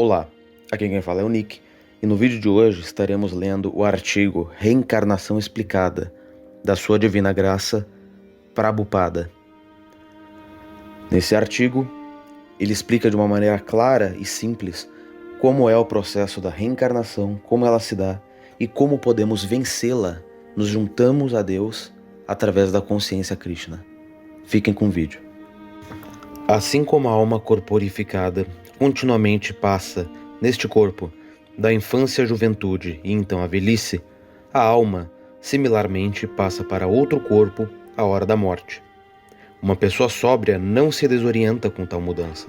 Olá, aqui quem fala é o Nick, e no vídeo de hoje estaremos lendo o artigo Reencarnação Explicada, da Sua Divina Graça, Prabhupada. Nesse artigo, ele explica de uma maneira clara e simples como é o processo da reencarnação, como ela se dá e como podemos vencê-la. Nos juntamos a Deus através da consciência Krishna. Fiquem com o vídeo. Assim como a alma corporificada continuamente passa neste corpo da infância à juventude e então à velhice, a alma similarmente passa para outro corpo à hora da morte. Uma pessoa sóbria não se desorienta com tal mudança.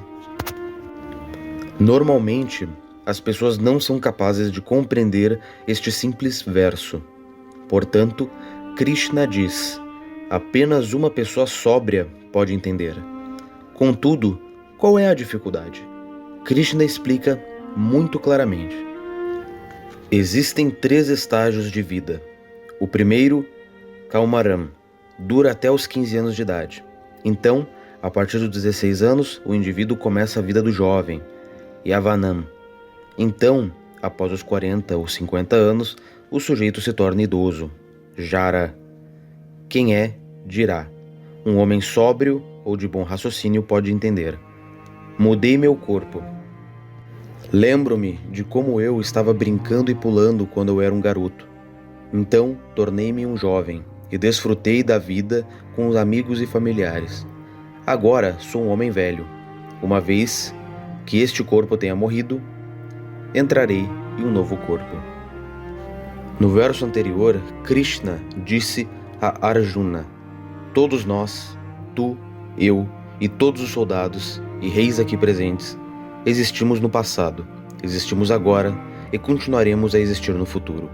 Normalmente, as pessoas não são capazes de compreender este simples verso. Portanto, Krishna diz: apenas uma pessoa sóbria pode entender. Contudo, qual é a dificuldade? Krishna explica muito claramente. Existem 3 estágios de vida. O primeiro, Kaumaram, dura até os 15 anos de idade. Então, a partir dos 16 anos, o indivíduo começa a vida do jovem, Yavanam. Então, após os 40 ou 50 anos, o sujeito se torna idoso, Jara. Quem é, dirá. Um homem sóbrio ou de bom raciocínio pode entender. Mudei meu corpo. Lembro-me de como eu estava brincando e pulando quando eu era um garoto. Então, tornei-me um jovem e desfrutei da vida com os amigos e familiares. Agora sou um homem velho. Uma vez que este corpo tenha morrido, entrarei em um novo corpo. No verso anterior, Krishna disse a Arjuna: todos nós, tu, eu e todos os soldados e reis aqui presentes, existimos no passado, existimos agora e continuaremos a existir no futuro.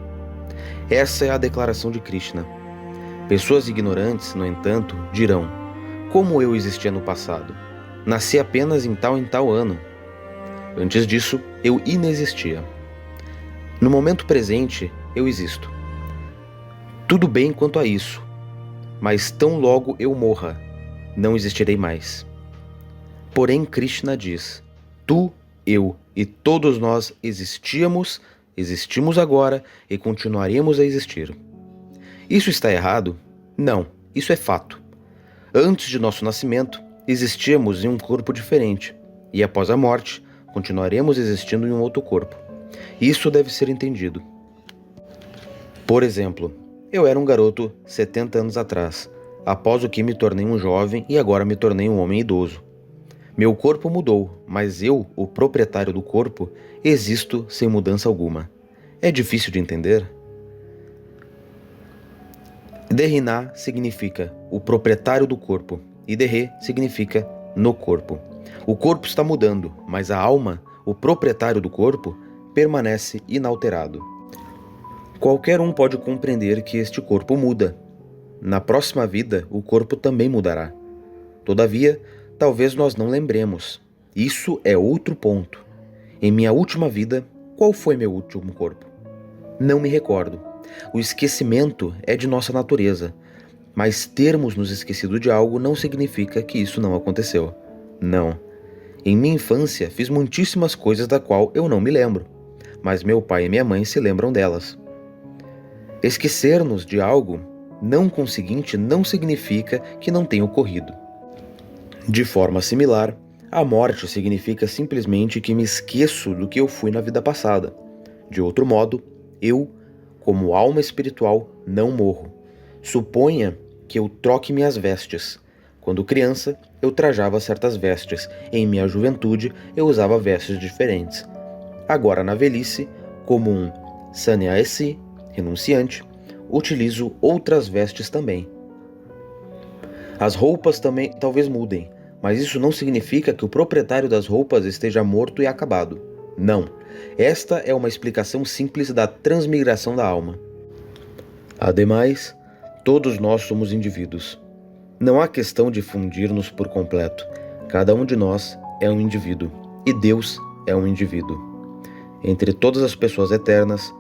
Essa é a declaração de Krishna. Pessoas ignorantes, no entanto, dirão: como eu existia no passado? Nasci apenas em tal ano. Antes disso, eu inexistia. No momento presente, eu existo. Tudo bem quanto a isso, mas tão logo eu morra, não existirei mais. Porém, Krishna diz: tu, eu e todos nós existimos agora e continuaremos a existir. Isso está errado? Não, isso é fato. Antes de nosso nascimento, existíamos em um corpo diferente, e após a morte, continuaremos existindo em um outro corpo. Isso deve ser entendido. Por exemplo, eu era um garoto 70 anos atrás, após o que me tornei um jovem e agora me tornei um homem idoso. Meu corpo mudou, mas eu, o proprietário do corpo, existo sem mudança alguma. É difícil de entender? Derriná significa o proprietário do corpo e Derre significa no corpo. O corpo está mudando, mas a alma, o proprietário do corpo, permanece inalterado. Qualquer um pode compreender que este corpo muda. Na próxima vida, o corpo também mudará. Todavia, talvez nós não lembremos. Isso é outro ponto. Em minha última vida, qual foi meu último corpo? Não me recordo. O esquecimento é de nossa natureza, mas termos nos esquecido de algo não significa que isso não aconteceu. Não. Em minha infância, fiz muitíssimas coisas da qual eu não me lembro, mas meu pai e minha mãe se lembram delas. Esquecer-nos de algo, não conseguinte, não significa que não tenha ocorrido. De forma similar, a morte significa simplesmente que me esqueço do que eu fui na vida passada. De outro modo, eu, como alma espiritual, não morro. Suponha que eu troque minhas vestes. Quando criança, eu trajava certas vestes. Em minha juventude, eu usava vestes diferentes. Agora, na velhice, como um sannyasi, renunciante, utilizo outras vestes também. As roupas também talvez mudem, mas isso não significa que o proprietário das roupas esteja morto e acabado. Não. Esta é uma explicação simples da transmigração da alma. Ademais, todos nós somos indivíduos. Não há questão de fundir-nos por completo. Cada um de nós é um indivíduo, e Deus é um indivíduo. Entre todas as pessoas eternas,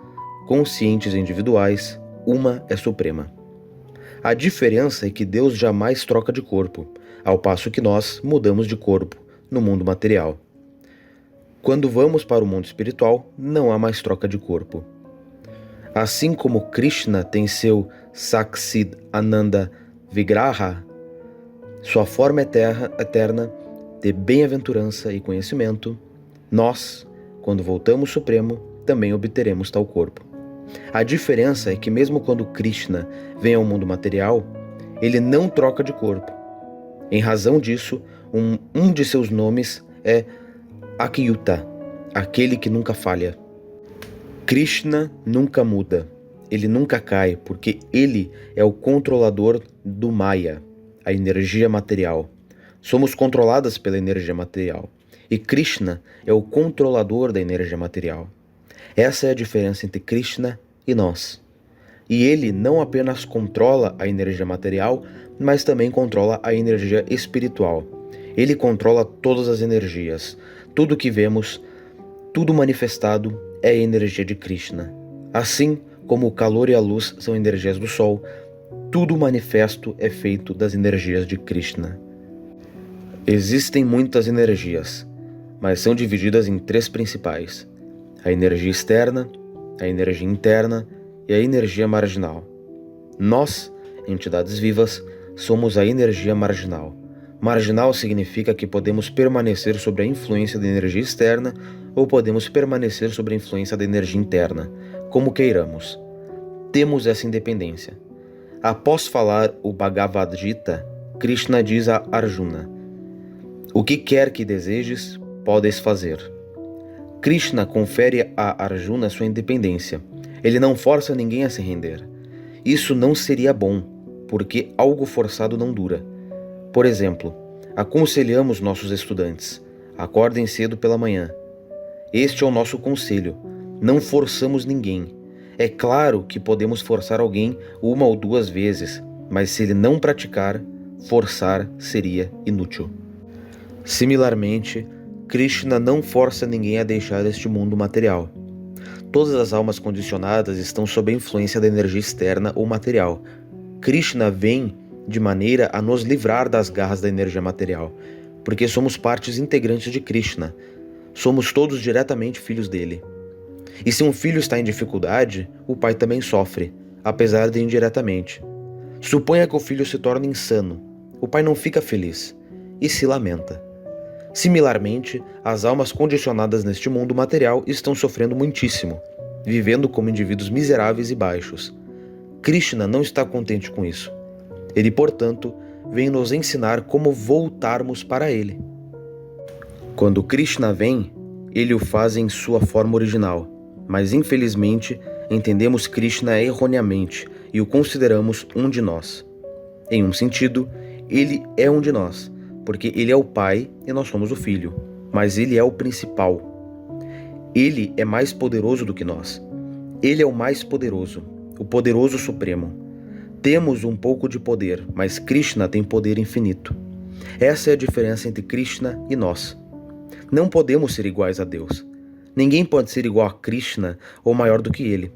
conscientes e individuais, uma é suprema. A diferença é que Deus jamais troca de corpo, ao passo que nós mudamos de corpo no mundo material. Quando vamos para o mundo espiritual, não há mais troca de corpo. Assim como Krishna tem seu Saksid Ananda Vigraha, sua forma eterna de bem-aventurança e conhecimento, nós, quando voltamos Supremo, também obteremos tal corpo. A diferença é que mesmo quando Krishna vem ao mundo material, ele não troca de corpo. Em razão disso, um de seus nomes é Akyuta, aquele que nunca falha. Krishna nunca muda, ele nunca cai, porque ele é o controlador do Maya, a energia material. Somos controladas pela energia material, e Krishna é o controlador da energia material. Essa é a diferença entre Krishna e nós. E ele não apenas controla a energia material, mas também controla a energia espiritual. Ele controla todas as energias. Tudo que vemos, tudo manifestado é a energia de Krishna. Assim como o calor e a luz são energias do Sol, tudo manifesto é feito das energias de Krishna. Existem muitas energias, mas são divididas em três principais: a energia externa, a energia interna e a energia marginal. Nós, entidades vivas, somos a energia marginal. Marginal significa que podemos permanecer sob a influência da energia externa ou podemos permanecer sob a influência da energia interna, como queiramos. Temos essa independência. Após falar o Bhagavad Gita, Krishna diz a Arjuna: o que quer que desejes, podes fazer. Krishna confere a Arjuna sua independência. Ele não força ninguém a se render. Isso não seria bom, porque algo forçado não dura. Por exemplo, aconselhamos nossos estudantes: acordem cedo pela manhã. Este é o nosso conselho. Não forçamos ninguém. É claro que podemos forçar alguém uma ou duas vezes, mas se ele não praticar, forçar seria inútil. Similarmente, Krishna não força ninguém a deixar este mundo material. Todas as almas condicionadas estão sob a influência da energia externa ou material. Krishna vem de maneira a nos livrar das garras da energia material, porque somos partes integrantes de Krishna. Somos todos diretamente filhos dele. E se um filho está em dificuldade, o pai também sofre, apesar de indiretamente. Suponha que o filho se torne insano. O pai não fica feliz e se lamenta. Similarmente, as almas condicionadas neste mundo material estão sofrendo muitíssimo, vivendo como indivíduos miseráveis e baixos. Krishna não está contente com isso. Ele, portanto, vem nos ensinar como voltarmos para ele. Quando Krishna vem, ele o faz em sua forma original, mas infelizmente entendemos Krishna erroneamente e o consideramos um de nós. Em um sentido, ele é um de nós, porque ele é o pai e nós somos o filho, mas ele é o principal. Ele é mais poderoso do que nós. Ele é o mais poderoso, o poderoso supremo. Temos um pouco de poder, mas Krishna tem poder infinito. Essa é a diferença entre Krishna e nós. Não podemos ser iguais a Deus. Ninguém pode ser igual a Krishna ou maior do que ele.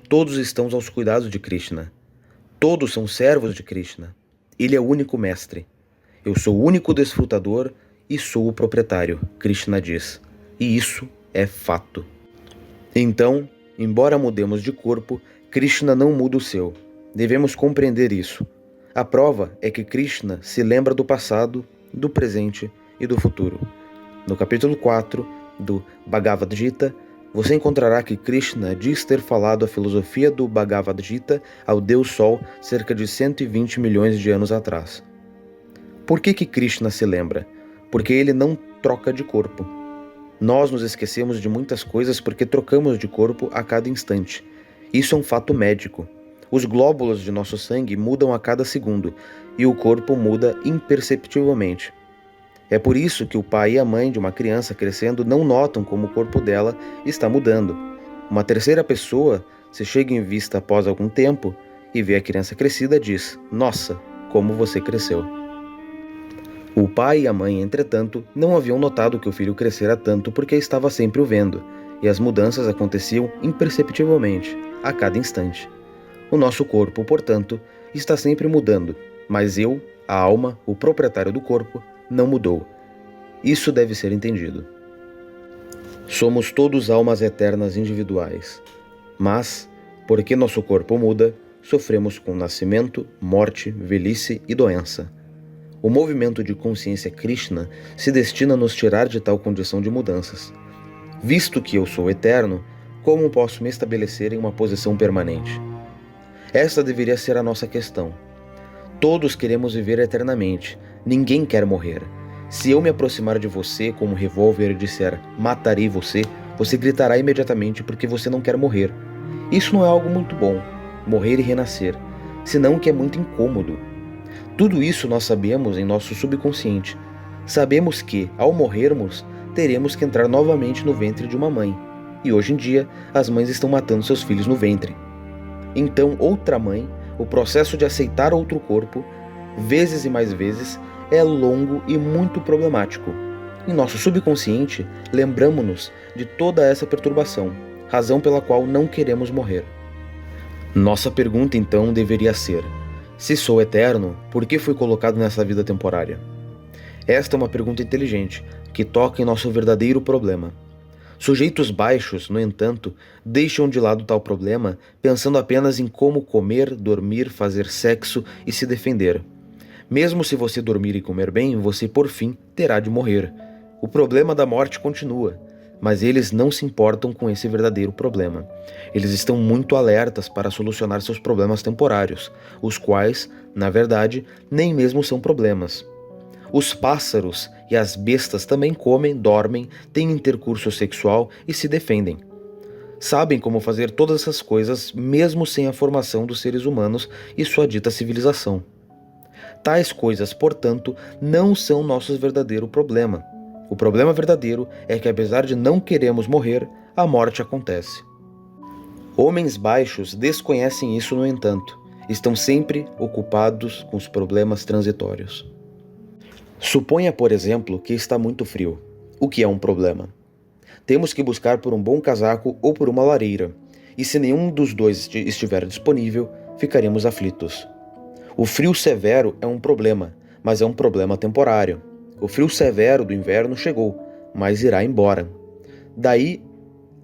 Todos estão aos cuidados de Krishna. Todos são servos de Krishna. Ele é o único mestre. Eu sou o único desfrutador e sou o proprietário, Krishna diz. E isso é fato. Então, embora mudemos de corpo, Krishna não muda o seu. Devemos compreender isso. A prova é que Krishna se lembra do passado, do presente e do futuro. No capítulo 4 do Bhagavad Gita, você encontrará que Krishna diz ter falado a filosofia do Bhagavad Gita ao Deus Sol cerca de 120 milhões de anos atrás. Por que Krishna se lembra? Porque ele não troca de corpo. Nós nos esquecemos de muitas coisas porque trocamos de corpo a cada instante. Isso é um fato médico. Os glóbulos de nosso sangue mudam a cada segundo e o corpo muda imperceptivelmente. É por isso que o pai e a mãe de uma criança crescendo não notam como o corpo dela está mudando. Uma terceira pessoa, se chega em vista após algum tempo e vê a criança crescida, diz: "Nossa, como você cresceu." O pai e a mãe, entretanto, não haviam notado que o filho crescera tanto porque estava sempre o vendo, e as mudanças aconteciam imperceptivelmente, a cada instante. O nosso corpo, portanto, está sempre mudando, mas eu, a alma, o proprietário do corpo, não mudou. Isso deve ser entendido. Somos todos almas eternas individuais, mas, porque nosso corpo muda, sofremos com nascimento, morte, velhice e doença. O movimento de consciência Krishna se destina a nos tirar de tal condição de mudanças. Visto que eu sou eterno, como posso me estabelecer em uma posição permanente? Esta deveria ser a nossa questão. Todos queremos viver eternamente, ninguém quer morrer. Se eu me aproximar de você com um revólver e disser "matarei você", você gritará imediatamente porque você não quer morrer. Isso não é algo muito bom, morrer e renascer, senão que é muito incômodo. Tudo isso nós sabemos em nosso subconsciente. Sabemos que, ao morrermos, teremos que entrar novamente no ventre de uma mãe. E hoje em dia, as mães estão matando seus filhos no ventre. Então, outra mãe, o processo de aceitar outro corpo, vezes e mais vezes, é longo e muito problemático. Em nosso subconsciente, lembramos-nos de toda essa perturbação, razão pela qual não queremos morrer. Nossa pergunta então deveria ser: se sou eterno, por que fui colocado nessa vida temporária? Esta é uma pergunta inteligente, que toca em nosso verdadeiro problema. Sujeitos baixos, no entanto, deixam de lado tal problema, pensando apenas em como comer, dormir, fazer sexo e se defender. Mesmo se você dormir e comer bem, você por fim terá de morrer. O problema da morte continua, mas eles não se importam com esse verdadeiro problema. Eles estão muito alertas para solucionar seus problemas temporários, os quais, na verdade, nem mesmo são problemas. Os pássaros e as bestas também comem, dormem, têm intercurso sexual e se defendem. Sabem como fazer todas essas coisas mesmo sem a formação dos seres humanos e sua dita civilização. Tais coisas, portanto, não são nosso verdadeiro problema. O problema verdadeiro é que, apesar de não queremos morrer, a morte acontece. Homens baixos desconhecem isso, no entanto. Estão sempre ocupados com os problemas transitórios. Suponha, por exemplo, que está muito frio, o que é um problema. Temos que buscar por um bom casaco ou por uma lareira, e se nenhum dos dois estiver disponível, ficaremos aflitos. O frio severo é um problema, mas é um problema temporário. O frio severo do inverno chegou, mas irá embora. Daí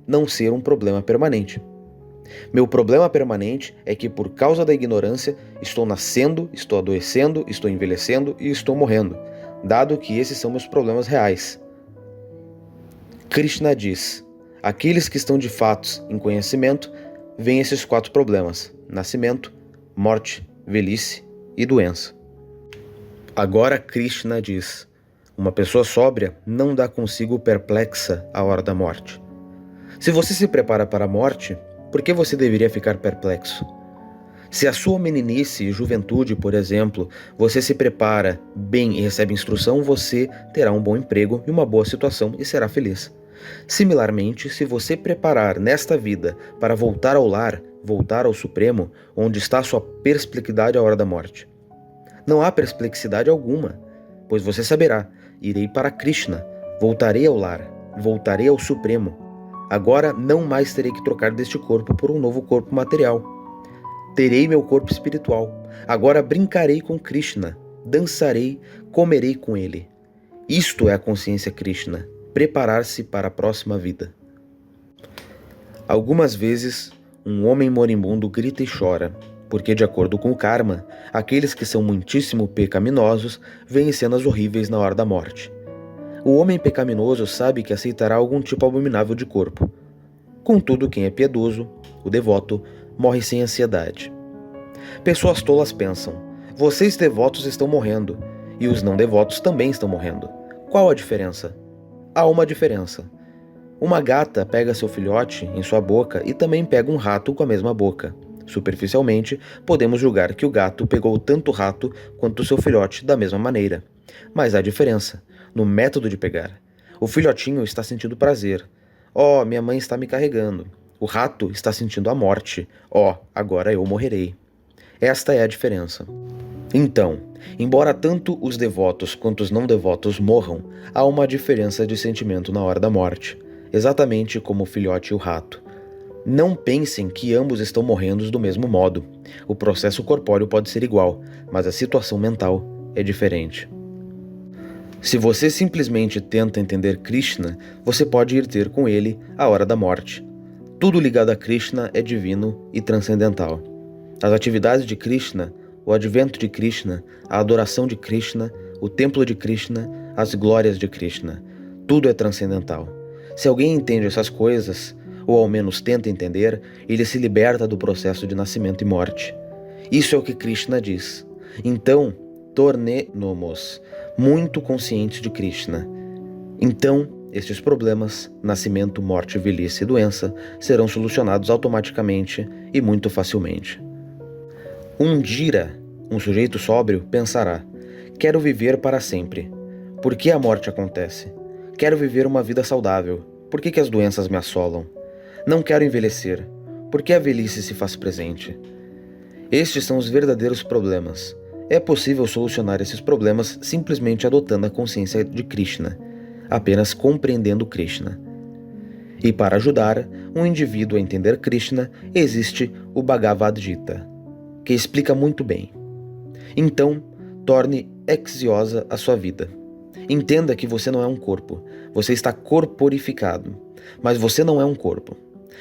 não ser um problema permanente. Meu problema permanente é que, por causa da ignorância, estou nascendo, estou adoecendo, estou envelhecendo e estou morrendo, dado que esses são meus problemas reais. Krishna diz: aqueles que estão de fato em conhecimento veem esses 4 problemas: nascimento, morte, velhice e doença. Agora Krishna diz: uma pessoa sóbria não dá consigo perplexa à hora da morte. Se você se prepara para a morte, por que você deveria ficar perplexo? Se a sua meninice e juventude, por exemplo, você se prepara bem e recebe instrução, você terá um bom emprego e uma boa situação e será feliz. Similarmente, se você preparar nesta vida para voltar ao lar, voltar ao Supremo, onde está a sua perplexidade à hora da morte. Não há perplexidade alguma, pois você saberá: irei para Krishna, voltarei ao lar, voltarei ao Supremo. Agora não mais terei que trocar deste corpo por um novo corpo material. Terei meu corpo espiritual. Agora brincarei com Krishna, dançarei, comerei com ele. Isto é a consciência Krishna, preparar-se para a próxima vida. Algumas vezes, um homem moribundo grita e chora, porque, de acordo com o karma, aqueles que são muitíssimo pecaminosos veem cenas horríveis na hora da morte. O homem pecaminoso sabe que aceitará algum tipo abominável de corpo. Contudo, quem é piedoso, o devoto, morre sem ansiedade. Pessoas tolas pensam: vocês devotos estão morrendo, e os não devotos também estão morrendo. Qual a diferença? Há uma diferença. Uma gata pega seu filhote em sua boca e também pega um rato com a mesma boca. Superficialmente, podemos julgar que o gato pegou tanto o rato quanto seu filhote da mesma maneira. Mas há diferença no método de pegar. O filhotinho está sentindo prazer. Oh, minha mãe está me carregando. O rato está sentindo a morte. Oh, agora eu morrerei. Esta é a diferença. Então, embora tanto os devotos quanto os não devotos morram, há uma diferença de sentimento na hora da morte, exatamente como o filhote e o rato. Não pensem que ambos estão morrendo do mesmo modo. O processo corpóreo pode ser igual, mas a situação mental é diferente. Se você simplesmente tenta entender Krishna, você pode ir ter com ele a hora da morte. Tudo ligado a Krishna é divino e transcendental. As atividades de Krishna, o advento de Krishna, a adoração de Krishna, o templo de Krishna, as glórias de Krishna, tudo é transcendental. Se alguém entende essas coisas, ou ao menos tenta entender, ele se liberta do processo de nascimento e morte. Isso é o que Krishna diz. Então, torne-nos muito conscientes de Krishna. Então, estes problemas, nascimento, morte, velhice e doença, serão solucionados automaticamente e muito facilmente. Um Jira, um sujeito sóbrio, pensará: quero viver para sempre. Por que a morte acontece? Quero viver uma vida saudável. Por que as doenças me assolam? Não quero envelhecer. Por que a velhice se faz presente? Estes são os verdadeiros problemas. É possível solucionar esses problemas simplesmente adotando a consciência de Krishna, apenas compreendendo Krishna. E para ajudar um indivíduo a entender Krishna, existe o Bhagavad Gita, que explica muito bem. Então, torne exiosa a sua vida. Entenda que você não é um corpo, você está corporificado, mas você não é um corpo.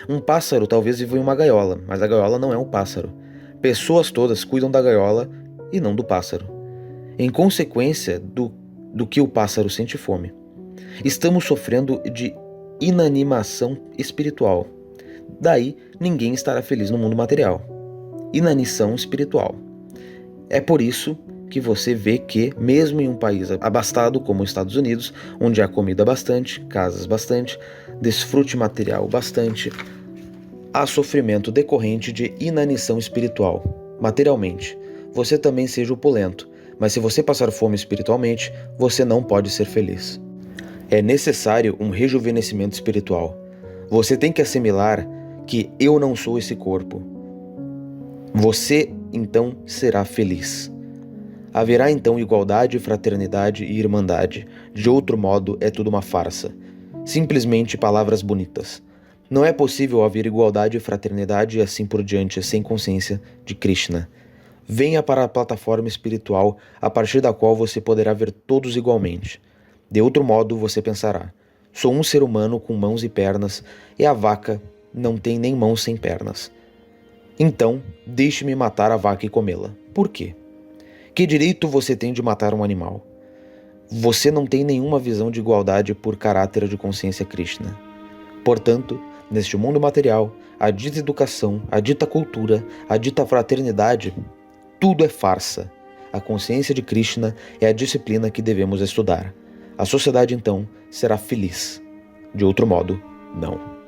Um pássaro talvez viva em uma gaiola, mas a gaiola não é um pássaro. Pessoas todas cuidam da gaiola e não do pássaro. Em consequência do que o pássaro sente fome. Estamos sofrendo de inanimação espiritual. Daí, ninguém estará feliz no mundo material. Inanição espiritual. É por isso que você vê que, mesmo em um país abastado como os Estados Unidos, onde há comida bastante, casas bastante, desfrute material bastante, há sofrimento decorrente de inanição espiritual, materialmente. Você também seja opulento, mas se você passar fome espiritualmente, você não pode ser feliz. É necessário um rejuvenescimento espiritual. Você tem que assimilar que eu não sou esse corpo. Você, então, será feliz. Haverá então igualdade, fraternidade e irmandade. De outro modo, é tudo uma farsa. Simplesmente palavras bonitas. Não é possível haver igualdade, fraternidade e assim por diante sem consciência de Krishna. Venha para a plataforma espiritual a partir da qual você poderá ver todos igualmente. De outro modo, você pensará: sou um ser humano com mãos e pernas e a vaca não tem nem mãos sem pernas. Então, deixe-me matar a vaca e comê-la. Por quê? Que direito você tem de matar um animal? Você não tem nenhuma visão de igualdade por caráter de consciência Krishna. Portanto, neste mundo material, a dita educação, a dita cultura, a dita fraternidade, tudo é farsa. A consciência de Krishna é a disciplina que devemos estudar. A sociedade, então, será feliz. De outro modo, não.